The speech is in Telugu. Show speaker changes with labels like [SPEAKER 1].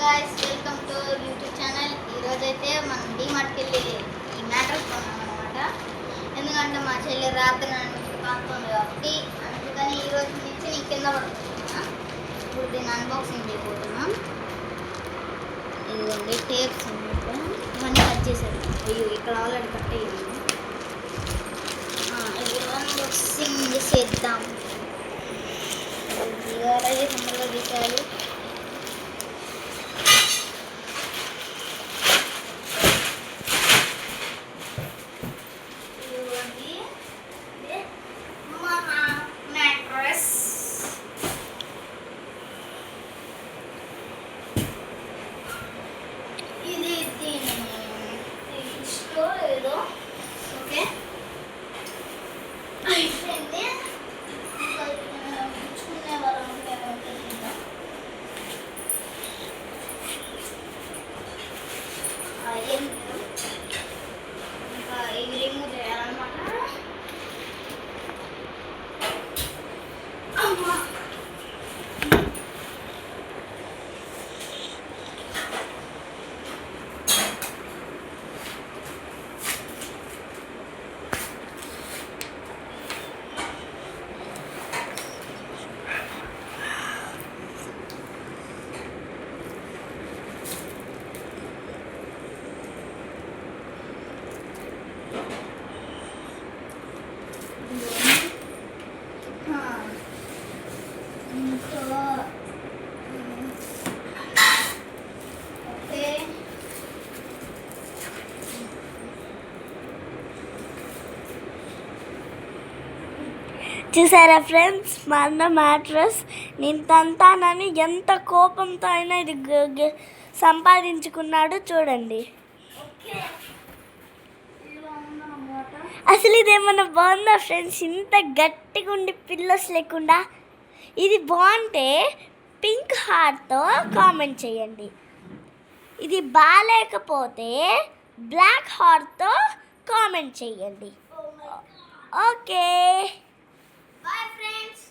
[SPEAKER 1] guys, welcome to YouTube channel. ఈ రోజు అయితే మనం డిమార్ట్కి వెళ్ళి ఈ మ్యాట్రెస్ కొన్నాం అనమాట. ఎందుకంటే మా చెల్లి రాత్రి నన్ను కాస్తుంది కాబట్టి అందుకని ఈ రోజు నుంచి నేను కింద పడుతున్నా. ఇప్పుడు దీన్ని అన్బాక్సింగ్ చేయబోతున్నాం. ఇదిగోండి టేప్స్ ఇవన్నీ కట్ చేశారు. అయ్యో ఇక్కడ ఆల్రెడీ కట్ అయ్యింది. ఇది అన్బాక్సింగ్ చేద్దాం. అలాగే తొందరగా తీసేయాలి. ఇది దీని ఏదో ఓకే అయిపోయింది. పుచ్చుకునే వాళ్ళు ఇంకా ఇది రిమూవ్ చేయాలన్నమాట.
[SPEAKER 2] చూసారా ఫ్రెండ్స్, మా అన్న మ్యాట్రస్ నేను తంతానని ఎంత కోపంతో అయినా ఇది సంపాదించుకున్నాడు చూడండి. అసలు ఇదేమన్నా బాగుందా ఫ్రెండ్స్? ఇంత గట్టిగా ఉండి పిల్లర్స్ లేకుండా. ఇది బాగుంటే పింక్ హార్ట్తో కామెంట్ చేయండి. ఇది బాగాలేకపోతే బ్లాక్ హార్ట్తో కామెంట్ చేయండి. ఓకే.
[SPEAKER 1] Bye friends.